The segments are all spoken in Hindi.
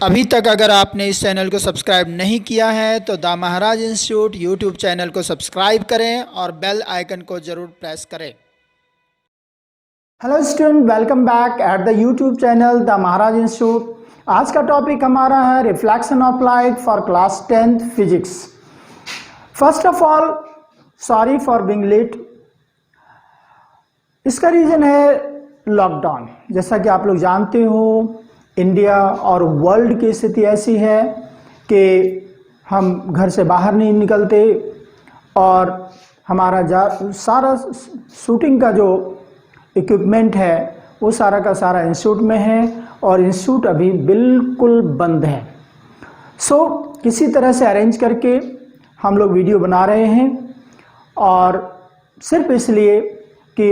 अभी तक अगर आपने इस चैनल को सब्सक्राइब नहीं किया है तो the Maharaj Institute YouTube channel को सब्सक्राइब करें और बेल आइकन को ज़रूर प्रेस करें। Hello student, welcome back at the YouTube channel the Maharaj Institute. आज का टॉपिक हमारा है reflection of light for class 10th physics. First of all sorry for being late. इसका रीज़न है लॉकडाउन। जैसा कि आप लोग जानते हो, इंडिया और वर्ल्ड की स्थिति ऐसी है कि हम घर से बाहर नहीं निकलते और हमारा सारा शूटिंग का जो इक्विपमेंट है वो सारा का सारा इंस्टीट्यूट में है और इंस्टीट्यूट अभी बिल्कुल बंद है। सो किसी तरह से अरेंज करके हम लोग वीडियो बना रहे हैं और सिर्फ इसलिए कि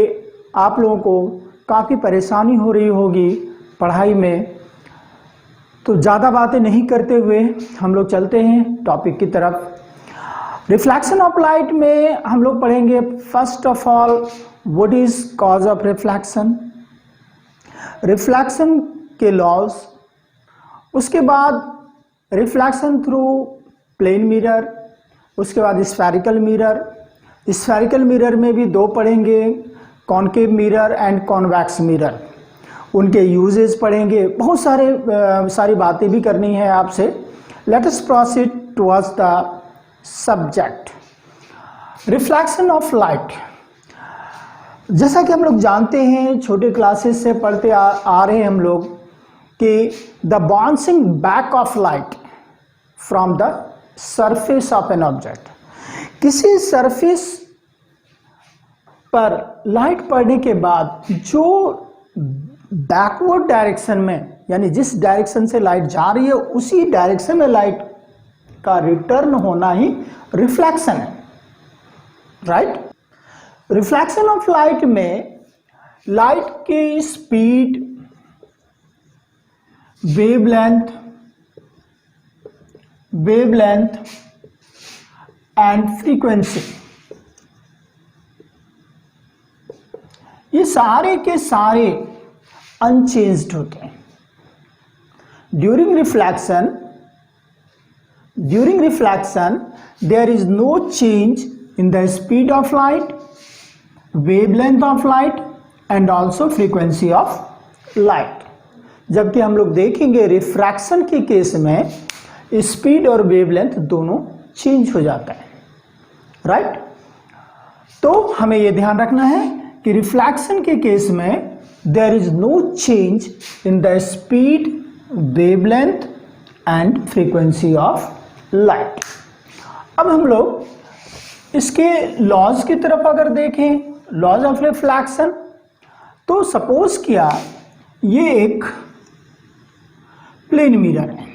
आप लोगों को काफ़ी परेशानी हो रही होगी पढ़ाई में। तो ज़्यादा बातें नहीं करते हुए हम लोग चलते हैं टॉपिक की तरफ। रिफ्लेक्शन ऑफ लाइट में हम लोग पढ़ेंगे first of all what is cause of reflection, reflection के लॉज, उसके बाद रिफ्लेक्शन थ्रू प्लेन मिरर, उसके बाद स्फेरिकल मिरर। स्फेरिकल मिरर में भी दो पढ़ेंगे, concave mirror and convex mirror. उनके यूजेस पढ़ेंगे, बहुत सारी बातें भी करनी है आपसे। Let us proceed towards the subject reflection of light. जैसा कि हम लोग जानते हैं, छोटे क्लासेस से पढ़ते आ रहे हैं हम लोग कि the bouncing back of light from the surface of an object. किसी सरफेस पर लाइट पड़ने के बाद जो बैकवर्ड डायरेक्शन में, यानी जिस डायरेक्शन से लाइट जा रही है उसी डायरेक्शन में लाइट का रिटर्न होना ही रिफ्लेक्शन है, राइट। रिफ्लेक्शन ऑफ लाइट में लाइट की स्पीड, वेवलेंथ एंड फ्रीक्वेंसी, ये सारे के सारे अनचेंज्ड होते हैं। During reflection there is no change in the speed of light, wavelength of light and also frequency of light. जबकि हम लोग देखेंगे रिफ्रैक्शन के केस में स्पीड और वेवलेंथ दोनों चेंज हो जाता है, राइट। तो हमें यह ध्यान रखना है कि रिफ्लेक्शन के केस में there is no change in the speed, wavelength and frequency of light। अब हम लोग इसके लॉज की तरफ अगर देखें, लॉज ऑफ रिफ्लेक्शन, तो सपोज किया ये एक प्लेन मिरर है,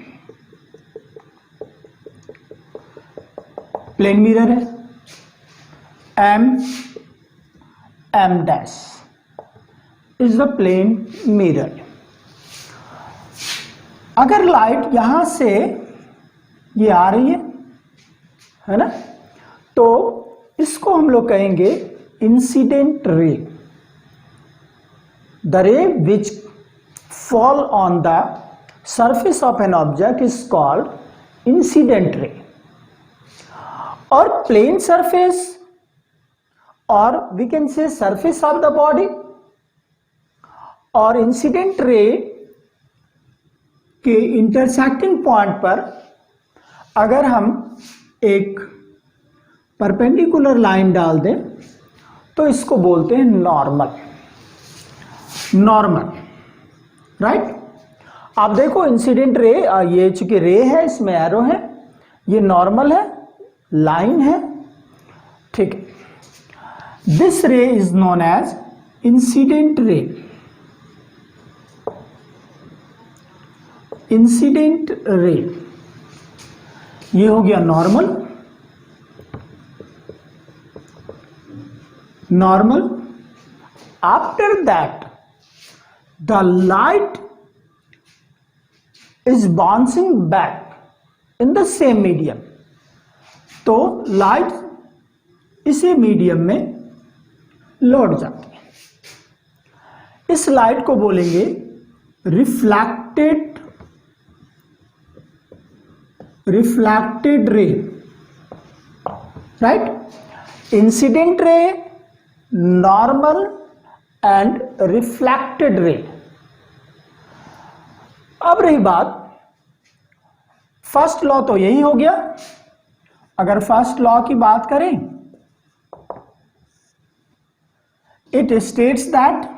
प्लेन मिरर है M dash is the plane mirror. अगर लाइट यहां से ये आ रही है ना, तो इसको हम लोग कहेंगे incident ray. The ray which fall on the surface of an object is called incident ray. और प्लेन सरफेस, और we can say surface of the body, और इंसिडेंट रे के इंटरसेक्टिंग पॉइंट पर अगर हम एक परपेंडिकुलर लाइन डाल दें तो इसको बोलते हैं नॉर्मल, राइट। आप देखो इंसिडेंट रे, ये चूंकि रे है इसमें एरो है, ये नॉर्मल है, लाइन है, ठीक है। This ray is known as incident ray. Incident ray ये हो गया normal. After that the light is bouncing back in the same medium. तो लाइट इसी मीडियम में लौट जाती है। इस लाइट को बोलेंगे reflected refracted ray, right? Incident ray, normal and reflected ray. अब रही बात, फर्स्ट लॉ तो यही हो गया। अगर फर्स्ट लॉ की बात करें, it states that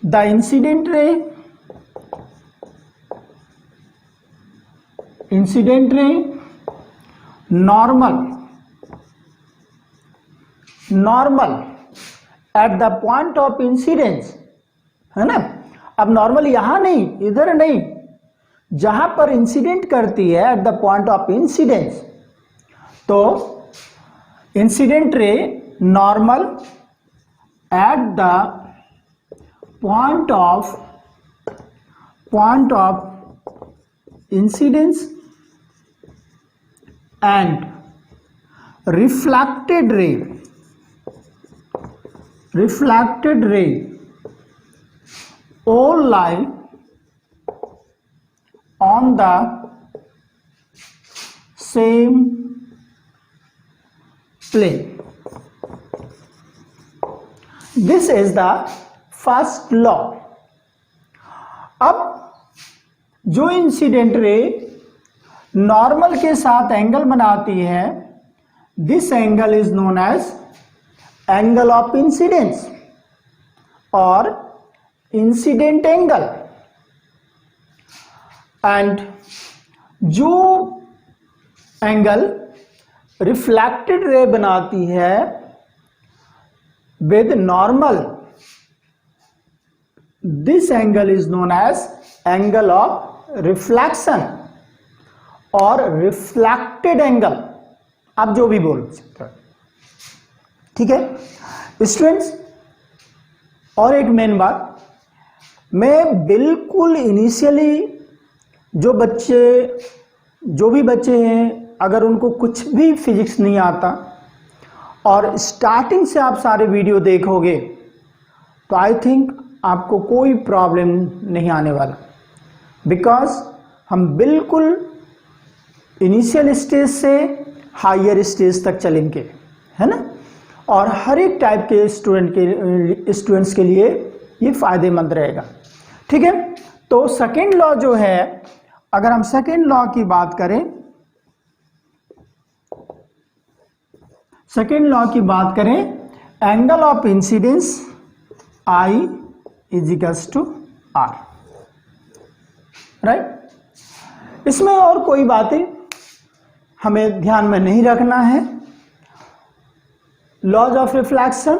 the incident ray normal at the point of incidence, है ना। अब नॉर्मल यहां नहीं, इधर नहीं, जहां पर इंसिडेंट करती है at the point of incidence, तो incident ray normal at the point of incidence and reflected ray all lie on the same plane. This is the first law. अब जो इंसिडेंट रे नॉर्मल के साथ एंगल बनाती है, this angle is known as angle of incidence और इंसिडेंट एंगल। एंड जो एंगल रिफ्लेक्टेड रे बनाती है with normal, this angle is known as angle of reflection और रिफ्लेक्टेड एंगल, आप जो भी बोल सकते हो, ठीक है स्टूडेंट्स। और एक मेन बात, मैं बिल्कुल इनिशियली जो भी बच्चे हैं, अगर उनको कुछ भी फिजिक्स नहीं आता और स्टार्टिंग से आप सारे वीडियो देखोगे, तो आई थिंक आपको कोई प्रॉब्लम नहीं आने वाला, बिकॉज हम बिल्कुल इनिशियल स्टेज से हायर स्टेज तक चलेंगे, है ना। और हर एक टाइप के स्टूडेंट्स के लिए ये फायदेमंद रहेगा, ठीक है। तो सेकेंड लॉ जो है, अगर हम सेकेंड लॉ की बात करें, angle of incidence I is equals to R, right. इसमें और कोई बातें हमें ध्यान में नहीं रखना है, लॉज ऑफ रिफ्लेक्शन,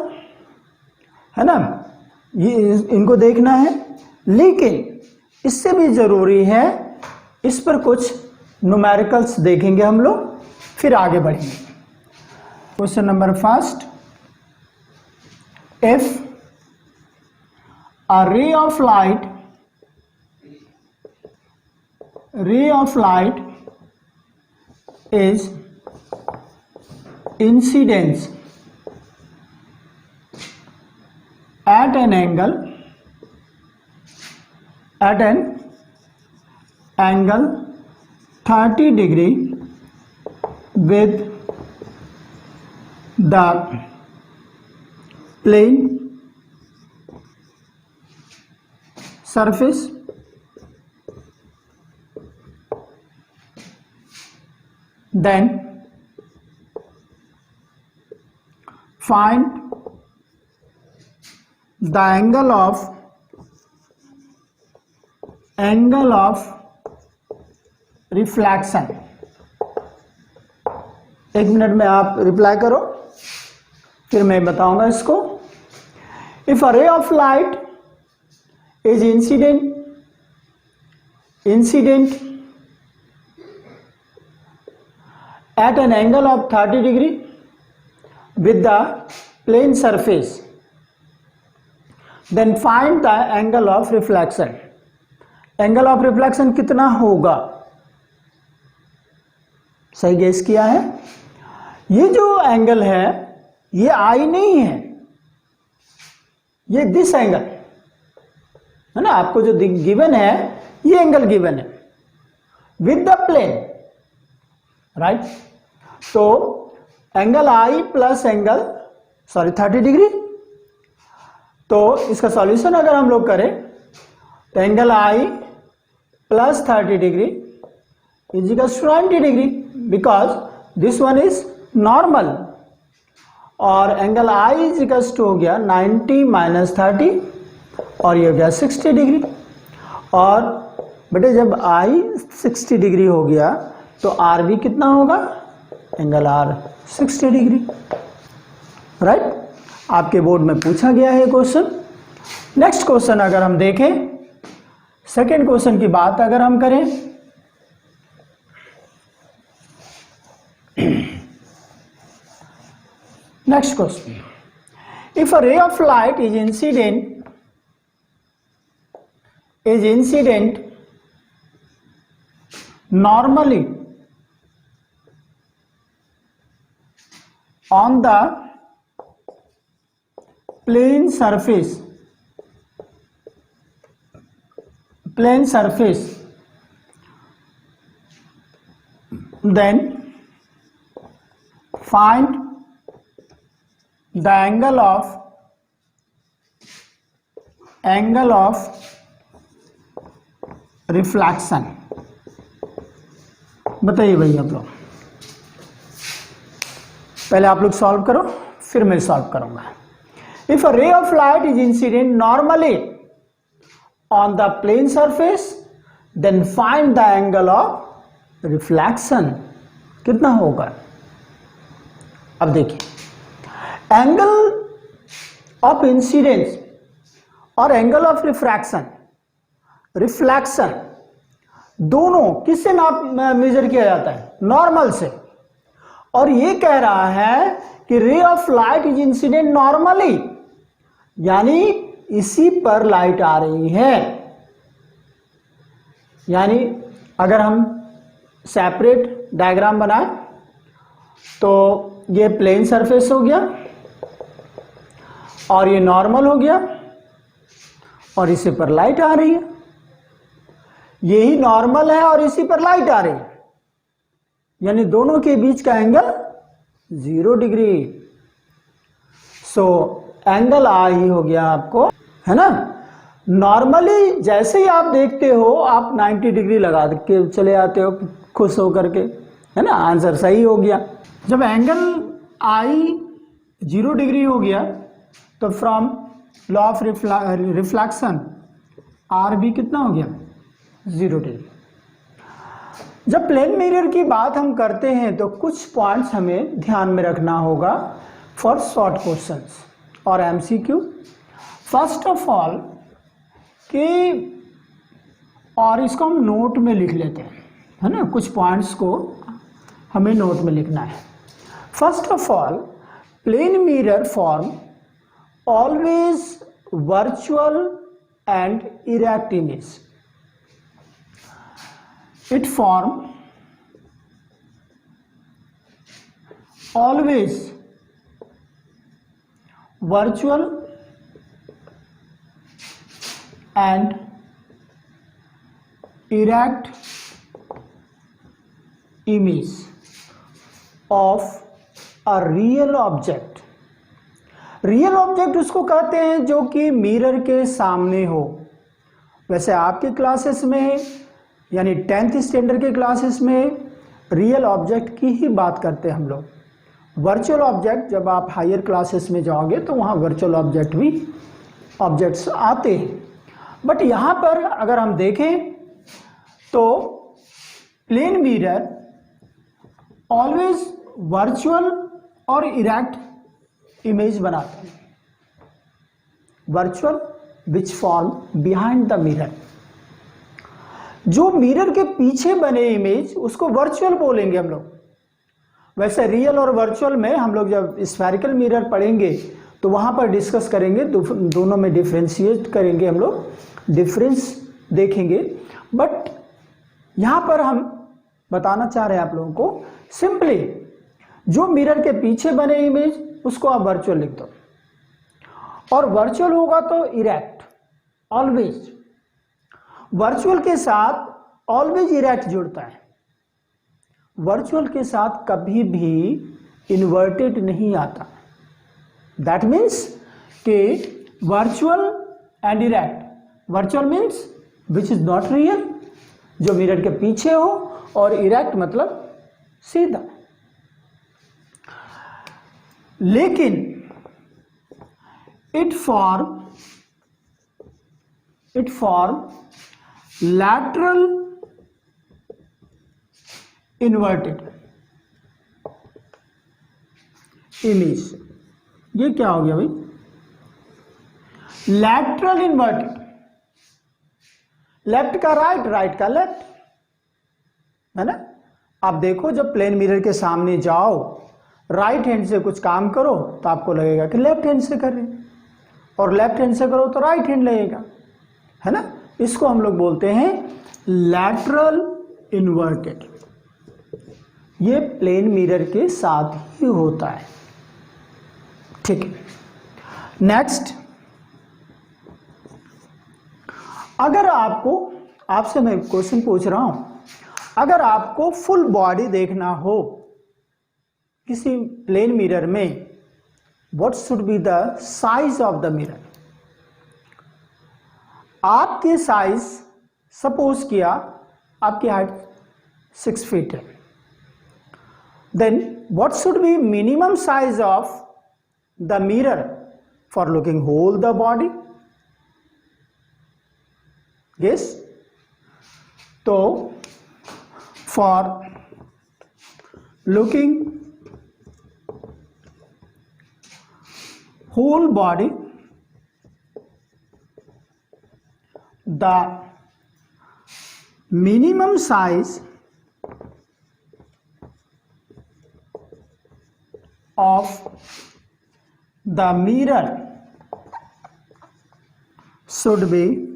है ना, ये इनको देखना है, लेकिन इससे भी जरूरी है, इस पर कुछ न्यूमेरिकल्स देखेंगे हम लोग, फिर आगे बढ़ेंगे। Question number first, if a ray of light is incidence at an angle 30 degree with the plane surface, then find the angle of reflection. एक मिनट में आप रिप्लाई करो, फिर मैं बताऊंगा इसको। If a ray of light is incident at an angle of 30 degree with the plane surface, then find the angle of reflection. Angle of reflection कितना होगा? सही गेस किया है। ये जो एंगल है ये आई नहीं है, ये दिस एंगल, है ना, आपको जो गिवन है ये एंगल गिवन है विद द प्लेन, राइट। तो angle I plus angle 30 degree. तो इसका सॉल्यूशन अगर हम लोग करें तो angle I plus 30 degree is equals to 90 degree, because this one is normal, और angle I is equals to हो गया 90 माइनस 30 और ये हो गया 60 डिग्री। और बेटे जब आई 60 डिग्री हो गया तो आर भी कितना होगा, एंगल आर 60 डिग्री, राइट। आपके बोर्ड में पूछा गया है क्वेश्चन। नेक्स्ट क्वेश्चन अगर हम देखें, सेकेंड क्वेश्चन की बात अगर हम करें, next question, if a ray of light is incident normally on the plane surface then find the angle of reflection। बताइए भाई आप लोग, पहले आप लोग सॉल्व करो फिर मैं सॉल्व करूंगा। If a ray of light is incident normally on the plane surface then find the angle of reflection, कितना होगा। अब देखिए, एंगल ऑफ इंसिडेंस और एंगल ऑफ रिफ्लेक्शन दोनों किससे मेजर किया जाता है, नॉर्मल से। और ये कह रहा है कि रे of light is incident normally, यानी इसी पर लाइट आ रही है। यानी अगर हम सेपरेट डायग्राम बनाएं तो ये प्लेन सरफेस हो गया और ये नॉर्मल हो गया और इसी पर लाइट आ रही है, यही नॉर्मल है और इसी पर लाइट आ रही है, यानी दोनों के बीच का एंगल 0 डिग्री। सो एंगल आ ही हो गया आपको, है ना। नॉर्मली जैसे ही आप देखते हो आप 90 डिग्री लगा के चले आते हो खुश होकर के, है ना, आंसर सही हो गया। जब एंगल आई 0 डिग्री हो गया तो from law of reflection r भी कितना हो गया, 0 डिग्री। जब प्लेन मिरर की बात हम करते हैं तो कुछ पॉइंट्स हमें ध्यान में रखना होगा फॉर शॉर्ट क्वेश्चंस और एमसीक्यू। फर्स्ट ऑफ ऑल कि, और इसको हम नोट में लिख लेते हैं, है ना, कुछ पॉइंट्स को हमें नोट में लिखना है। First of all, plane mirror form always virtual and erect image. It form always virtual and erect image of a real object। Real object उसको कहते हैं जो कि मिरर के सामने हो। वैसे आपके क्लासेस में यानी 10th स्टैंडर्ड के क्लासेस में रियल ऑब्जेक्ट की ही बात करते हैं हम लोग। वर्चुअल ऑब्जेक्ट जब आप हायर क्लासेस में जाओगे तो वहाँ वर्चुअल ऑब्जेक्ट भी ऑब्जेक्ट्स आते हैं, बट यहाँ पर अगर हम देखें तो प्लेन मिरर ऑलवेज वर्चुअल और इरेक्ट इमेज बनाते हैं। Virtual which form behind the mirror, जो मिरर के पीछे बने इमेज उसको वर्चुअल बोलेंगे हम लोग। वैसे रियल और वर्चुअल में हम लोग जब स्फेरिकल मिरर पढ़ेंगे तो वहां पर डिस्कस करेंगे, दोनों में डिफ्रेंशिएट करेंगे, हम लोग डिफरेंस देखेंगे। बट यहां पर हम बताना चाह रहे हैं आप लोगों को, सिंपली जो मिरर के पीछे बने इमेज उसको आप वर्चुअल लिख दो, और वर्चुअल होगा तो इरेक्ट, ऑलवेज वर्चुअल के साथ ऑलवेज इरेक्ट जुड़ता है, वर्चुअल के साथ कभी भी इन्वर्टेड नहीं आता। दैट मीन्स कि virtual and erect, virtual means which is not real, जो मिरर के पीछे हो, और इरेक्ट मतलब सीधा। लेकिन it form lateral inverted image. ये क्या हो गया भाई? लैटरल इन्वर्टेड, लेफ्ट का राइट, राइट का लेफ्ट, है ना। आप देखो जब प्लेन मिरर के सामने जाओ, राइट हैंड से कुछ काम करो तो आपको लगेगा कि लेफ्ट हैंड से कर रहे हैं, और लेफ्ट हैंड से करो तो राइट हैंड लगेगा, है ना। इसको हम लोग बोलते हैं लैटरल इन्वर्टेड। ये प्लेन मिरर के साथ ही होता है, ठीक है। नेक्स्ट, अगर आपसे मैं क्वेश्चन पूछ रहा हूं, अगर आपको फुल बॉडी देखना हो किसी प्लेन मिरर में, what should be the size of the mirror? आपके साइज, सपोज किया आपकी हाइट 6 फीट है, then what should be minimum size of the mirror for looking whole the body? Guess. तो for looking whole body, the minimum size of the mirror should be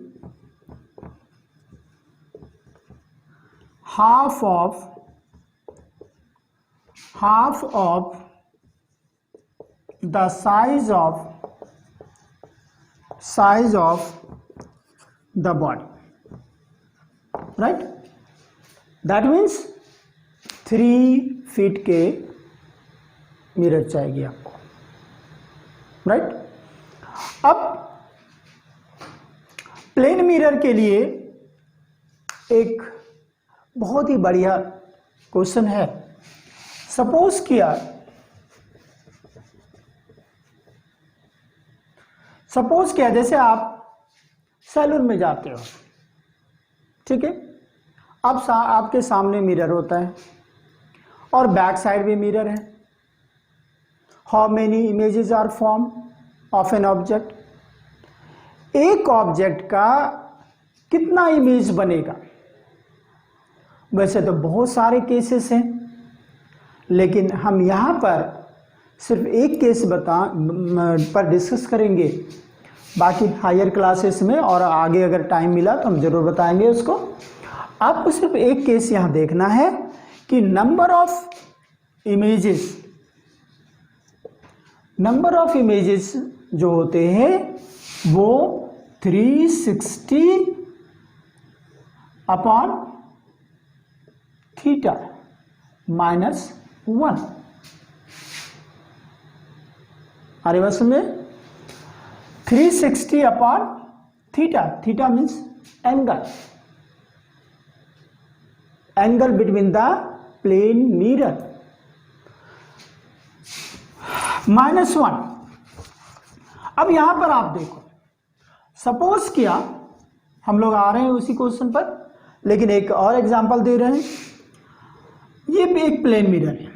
half of the size of the body, right? That means 3 feet के मिरर चाहिए आपको, राइट? अब प्लेन मिरर के लिए एक बहुत ही बढ़िया क्वेश्चन है। सपोज किया जैसे आप सैलून में जाते हो, ठीक है। अब आपके सामने मिरर होता है और बैक साइड भी मिरर है। How many images are form of an object? एक ऑब्जेक्ट का कितना इमेज बनेगा? वैसे तो बहुत सारे केसेस हैं, लेकिन हम यहाँ पर सिर्फ एक केस पर डिस्कस करेंगे। बाकी हायर क्लासेस में और आगे अगर टाइम मिला तो हम जरूर बताएंगे उसको। आपको सिर्फ एक केस यहाँ देखना है कि नंबर ऑफ इमेजेस जो होते हैं वो 360 अपॉन थीटा -1। अरे बस में 360 upon theta means angle between the plane mirror -1। अब यहां पर आप देखो, सपोज किया हम लोग आ रहे हैं उसी क्वेश्चन पर, लेकिन एक और एग्जांपल दे रहे हैं। ये भी एक प्लेन मिरर है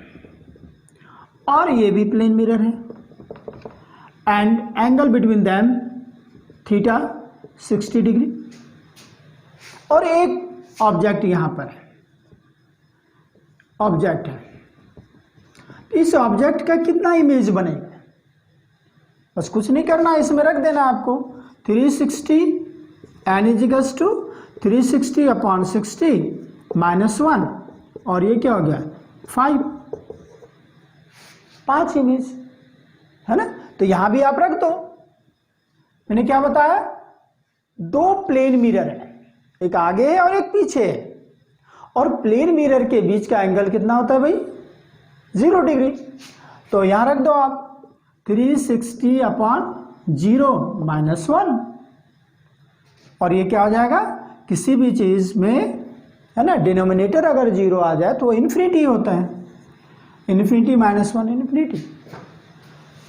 और ये भी प्लेन मिरर है, and angle between them theta 60 degree, और एक ऑब्जेक्ट यहां पर है, ऑब्जेक्ट है। इस ऑब्जेक्ट का कितना इमेज बनेगा? बस कुछ नहीं करना, इसमें रख देना आपको 360 n इजिकल्स टू 360 अपॉन 60 -1, और ये क्या हो गया 5 इमेज, है ना। तो यहां भी आप रख दो। मैंने क्या बताया? 2 प्लेन मिरर है, एक आगे है और एक पीछे है, और प्लेन मिरर के बीच का एंगल कितना होता है भाई? 0 डिग्री। तो यहां रख दो आप 360/0 -1, और ये क्या हो जाएगा? किसी भी चीज में है ना, डिनोमिनेटर अगर 0 आ जाए तो वो इन्फिनिटी होता है, infinity -1 infinity.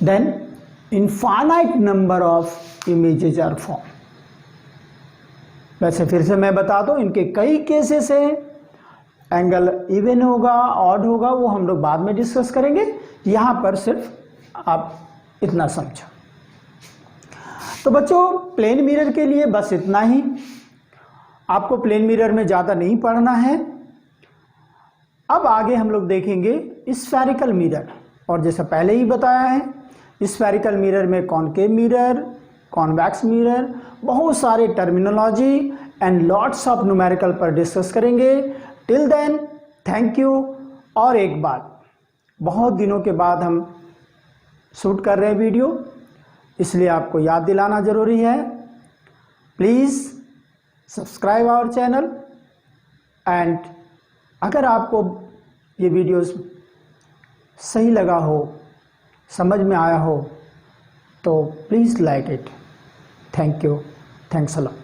Then infinite number of images are form. वैसे फिर से मैं बता दूं, इनके कई केसेस है, एंगल इवन होगा, ऑड होगा, वो हम लोग बाद में डिस्कस करेंगे। यहां पर सिर्फ आप इतना समझो। तो बच्चों, प्लेन मिरर के लिए बस इतना ही, आपको प्लेन मिरर में ज़्यादा नहीं पढ़ना है। अब आगे हम लोग देखेंगे स्फेरिकल मिरर, और जैसा पहले ही बताया है, स्फेरिकल मिरर में कॉनकेव मिरर, कॉन्वेक्स मिरर, बहुत सारे terminology and lots of numerical पर डिस्कस करेंगे। Till then, thank you. और एक बात, बहुत दिनों के बाद हम शूट कर रहे हैं वीडियो, इसलिए आपको याद दिलाना ज़रूरी है, please subscribe our channel. And अगर आपको ये वीडियोस सही लगा हो, समझ में आया हो, तो please like it. Thank you, thanks a lot.